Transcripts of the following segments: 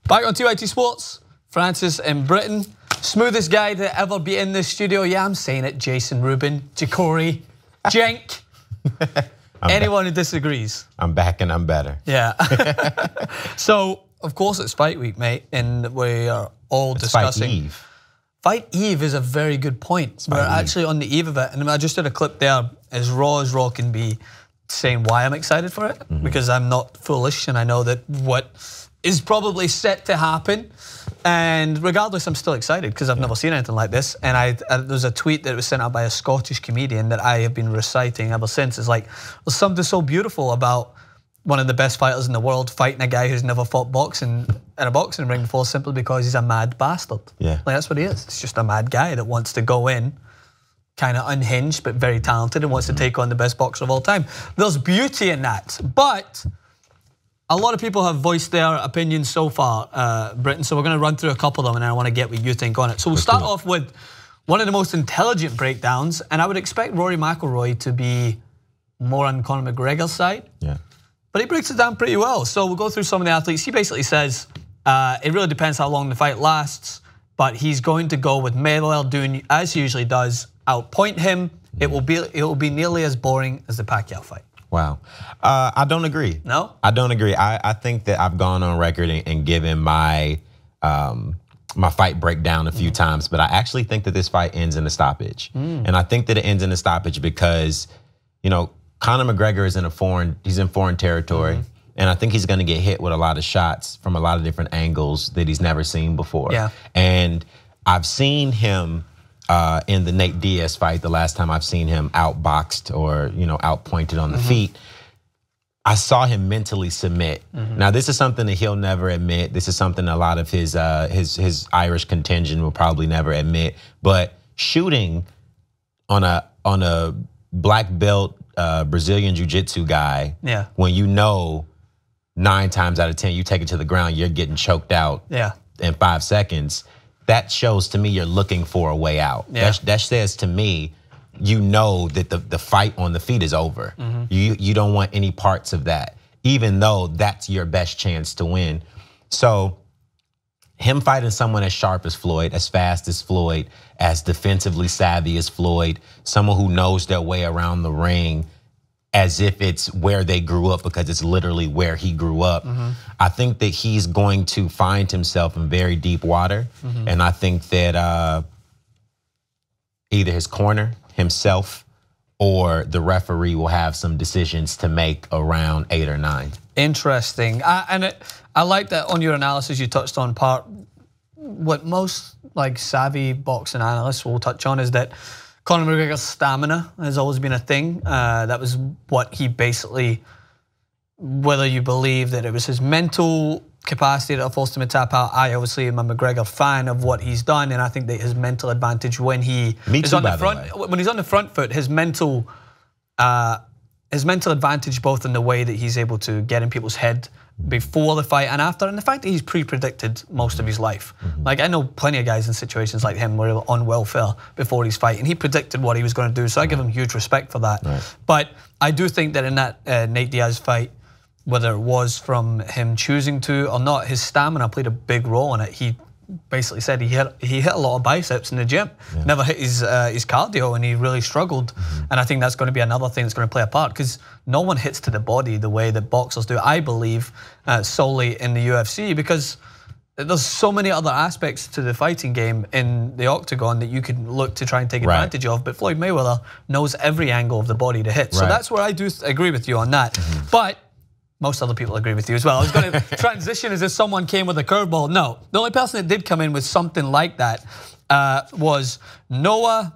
Back on TYT Sports, Francis in Britain. Smoothest guy to ever be in this studio. Yeah, I'm saying it. Jason, Rubin, Jacory, Jenk. Anyone who disagrees. I'm back and I'm better. Yeah. So, of course, it's fight week, mate, and we are all discussing. Fight Eve. Fight Eve is a very good point. We're actually on the eve of it, and I just did a clip there as raw can be, saying why I'm excited for it, because I'm not foolish and I know that what is probably set to happen. And regardless, I'm still excited because I've never seen anything like this. And there's a tweet that was sent out by a Scottish comedian that I have been reciting ever since. It's like, there's something so beautiful about one of the best fighters in the world fighting a guy who's never fought boxing in a boxing ring before simply because he's a mad bastard. Yeah. Like, that's what he is. It's just a mad guy that wants to go in, kind of unhinged but very talented, and wants to take on the best boxer of all time. There's beauty in that, but a lot of people have voiced their opinions so far, Britain, so we're going to run through a couple of them and I want to get what you think on it. So we'll start off with one of the most intelligent breakdowns, and I would expect Rory McIlroy to be more on Conor McGregor's side. Yeah. But he breaks it down pretty well. So we'll go through some of the athletes. He basically says it really depends how long the fight lasts, but he's going to go with Mayweather doing, as he usually does, outpoint him. It will be nearly as boring as the Pacquiao fight. Wow. I don't agree. No? I don't agree. I think that I've gone on record and given my my fight breakdown a few times, but I actually think that this fight ends in a stoppage. And I think that it ends in a stoppage because, you know, Conor McGregor is in foreign territory, and I think he's going to get hit with a lot of shots from a lot of different angles that he's never seen before. Yeah. And I've seen him in the Nate Diaz fight, the last time I've seen him outboxed or, you know, outpointed on the feet. I saw him mentally submit. Now, this is something that he'll never admit. This is something a lot of his Irish contingent will probably never admit. But shooting on a black belt Brazilian jiu-jitsu guy, when you know 9 times out of 10 you take it to the ground, you're getting choked out in 5 seconds. That shows to me you're looking for a way out. That says to me, you know that the fight on the feet is over. You don't want any parts of that, even though that's your best chance to win. So him fighting someone as sharp as Floyd, as fast as Floyd, as defensively savvy as Floyd, someone who knows their way around the ring as if it's where they grew up because it's literally where he grew up. I think that he's going to find himself in very deep water. And I think that either his corner, himself, or the referee will have some decisions to make around 8 or 9. Interesting. I like that on your analysis you touched on what most like savvy boxing analysts will touch on is that Conor McGregor's stamina has always been a thing. That was what he basically, whether you believe that it was his mental capacity that forced him to tap out. I obviously am a McGregor fan of what he's done, and I think that his mental advantage when he is on the front, when he's on the front foot, his mental advantage both in the way that he's able to get in people's head before the fight and after, and the fact that he's pre-predicted most of his life. Like, I know plenty of guys in situations like him where on welfare before his fight, and he predicted what he was going to do, so I give him huge respect for that. But I do think that in that Nate Diaz fight, whether it was from him choosing to or not, his stamina played a big role in it. He basically said he hit a lot of biceps in the gym, never hit his cardio, and he really struggled. And I think that's going to be another thing that's going to play a part because no one hits to the body the way that boxers do, I believe, solely in the UFC, because there's so many other aspects to the fighting game in the octagon that you can look to try and take advantage of, but Floyd Mayweather knows every angle of the body to hit. So that's where I do agree with you on that. But most other people agree with you as well. I was going to transition as if someone came with a curveball. No, the only person that did come in with something like that was Noah.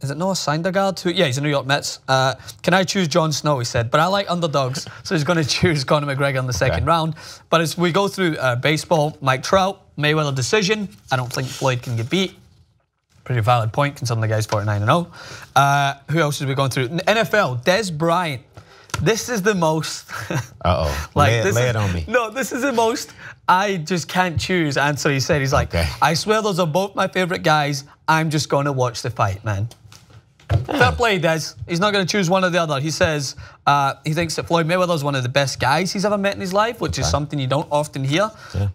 Is it Noah Syndergaard? Yeah, he's a New York Mets. Can I choose Jon Snow? He said, but I like underdogs, so he's going to choose Conor McGregor in the second round. But as we go through baseball, Mike Trout, Mayweather decision. I don't think Floyd can get beat. Pretty valid point considering the guy's 49-0. Who else are we going through? NFL, Des Bryant. This is the most. Like, lay it on me. No, this is the most. I just can't choose answer. He said, he's like, I swear those are both my favorite guys. I'm just going to watch the fight, man. Fair play, Des. He's not going to choose one or the other. He says he thinks that Floyd Mayweather is one of the best guys he's ever met in his life, which is something you don't often hear. Yeah.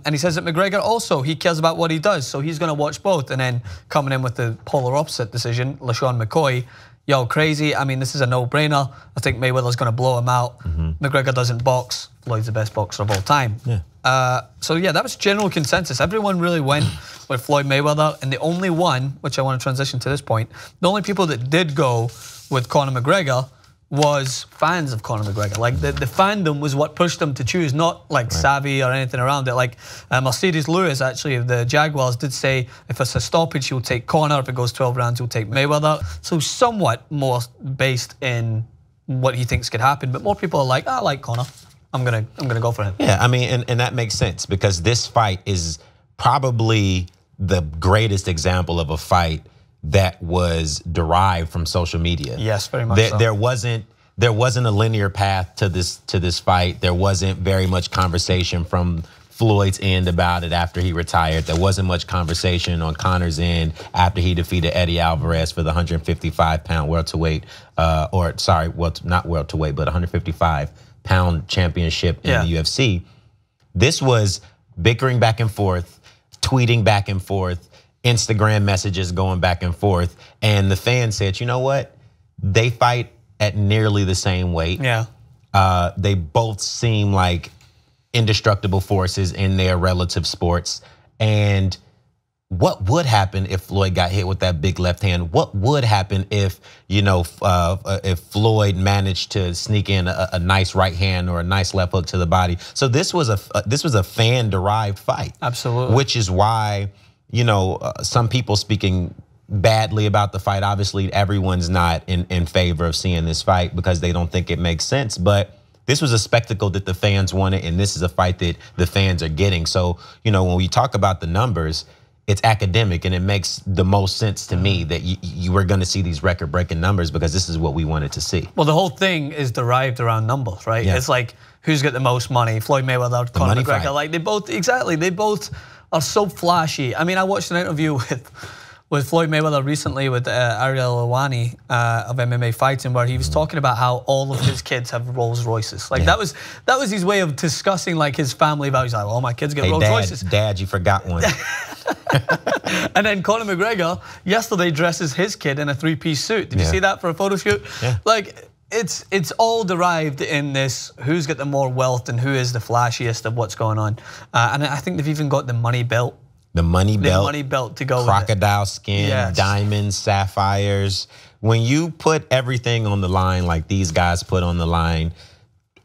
And he says that McGregor also, he cares about what he does, so he's going to watch both. And then coming in with the polar opposite decision, LaShawn McCoy, yo, crazy. I mean, this is a no-brainer. I think Mayweather's going to blow him out. McGregor doesn't box. Floyd's the best boxer of all time. Yeah. So yeah, that was general consensus. Everyone really went with Floyd Mayweather, and the only one, which I want to transition to this point, the only people that did go with Conor McGregor was fans of Conor McGregor. Like the fandom was what pushed them to choose, not like savvy or anything around it. Like Mercedes Lewis, actually, of the Jaguars, did say if it's a stoppage, he'll take Conor. If it goes 12 rounds, he'll take Mayweather. So somewhat more based in what he thinks could happen. But more people are like, I like Conor. I'm gonna go for him. Yeah, I mean, and that makes sense because this fight is probably the greatest example of a fight that was derived from social media. Yes, very much so. There wasn't a linear path to this fight. There wasn't very much conversation from Floyd's end about it after he retired. There wasn't much conversation on Conor's end after he defeated Eddie Alvarez for the 155-pound welterweight, or sorry, well, not welterweight, but 155-pound championship in the UFC. This was bickering back and forth, tweeting back and forth, Instagram messages going back and forth, and the fans said, you know what? They fight at nearly the same weight. Yeah. They both seem like indestructible forces in their relative sports. And what would happen if Floyd got hit with that big left hand? What would happen if, if Floyd managed to sneak in a nice right hand or a nice left hook to the body? So this was a fan-derived fight. Absolutely. Which is why, some people speaking badly about the fight. Obviously, everyone's not in favor of seeing this fight because they don't think it makes sense. But this was a spectacle that the fans wanted, and this is a fight that the fans are getting. So, when we talk about the numbers, it's academic, and it makes the most sense to me that you were going to see these record-breaking numbers because this is what we wanted to see. Well, the whole thing is derived around numbers, right? Yeah. It's like, who's got the most money? Floyd Mayweather, Conor McGregor. Like, they both are so flashy. I mean, I watched an interview with Floyd Mayweather recently with Ariel Helwani of MMA Fighting, where he was talking about how all of his kids have Rolls Royces. Like that was his way of discussing like his family values. Like, all my kids get Rolls Royces. Dad, you forgot one. And then Conor McGregor yesterday dresses his kid in a three-piece suit. Did you see that for a photo shoot? Yeah. Like it's all derived in this who's got the more wealth and who is the flashiest of what's going on. And I think they've even got the money belt. The money belt to go with it. Crocodile skin, diamonds, sapphires. When you put everything on the line like these guys put on the line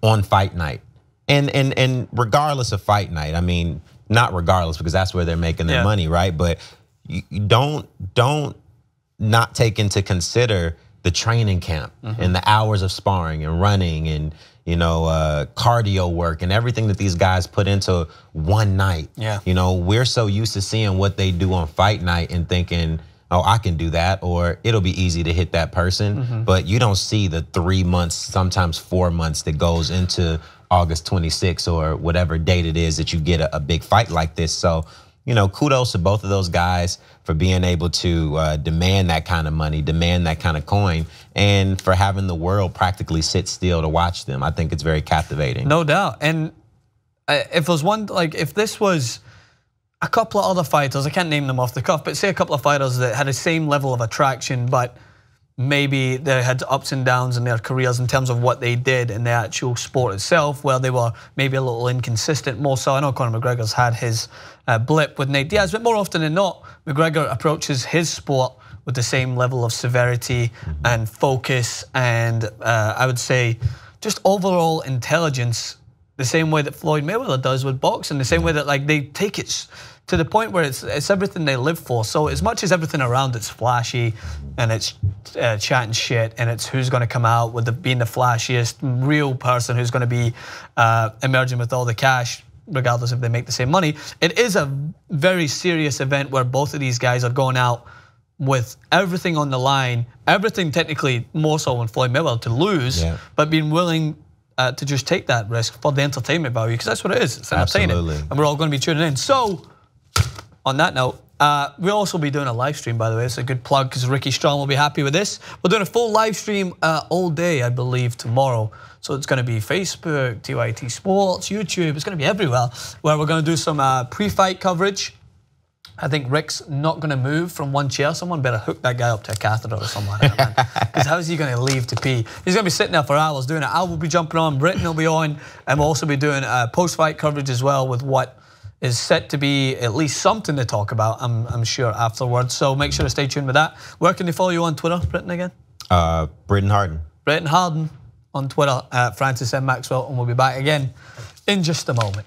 on fight night, and regardless of fight night, I mean, not regardless because that's where they're making their money, right? But you don't not take into consider the training camp and the hours of sparring and running and cardio work and everything that these guys put into one night. Yeah. We're so used to seeing what they do on fight night and thinking, oh, I can do that, or it'll be easy to hit that person. But you don't see the 3 months, sometimes 4 months that goes into August 26th or whatever date it is that you get a big fight like this. So, kudos to both of those guys for being able to demand that kind of money, demand that kind of coin, and for having the world practically sit still to watch them. I think it's very captivating. No doubt. And if there's one, like if this was a couple of other fighters, I can't name them off the cuff, but say a couple of fighters that had the same level of attraction, but maybe they had ups and downs in their careers in terms of what they did in the actual sport itself, where they were maybe a little inconsistent more so. I know Conor McGregor's had his blip with Nate Diaz, but more often than not, McGregor approaches his sport with the same level of severity and focus and I would say just overall intelligence, the same way that Floyd Mayweather does with boxing, the same way that like they take it to the point where it's everything they live for. So as much as everything around it's flashy and it's chatting shit and it's who's going to come out with being the flashiest real person who's going to be emerging with all the cash, regardless if they make the same money, it is a very serious event where both of these guys are going out with everything on the line, everything technically more so than Floyd Mayweather to lose, but being willing to just take that risk for the entertainment value, because that's what it is. It's entertaining. Absolutely. And we're all going to be tuning in. So, on that note, we'll also be doing a live stream, by the way. It's a good plug because Ricky Strom will be happy with this. We're doing a full live stream all day, I believe, tomorrow. So it's going to be Facebook, TYT Sports, YouTube. It's going to be everywhere, where we're going to do some pre-fight coverage. I think Rick's not going to move from one chair. Someone better hook that guy up to a catheter or something like that, man. Because how's he going to leave to pee? He's going to be sitting there for hours doing it. I will be jumping on, Britton will be on, and we'll also be doing post-fight coverage as well with what is set to be at least something to talk about, I'm sure, afterwards. So make sure to stay tuned with that. Where can they follow you on Twitter, Britton, again? Britton Harden. Britton Harden on Twitter, Francis M. Maxwell, and we'll be back again in just a moment.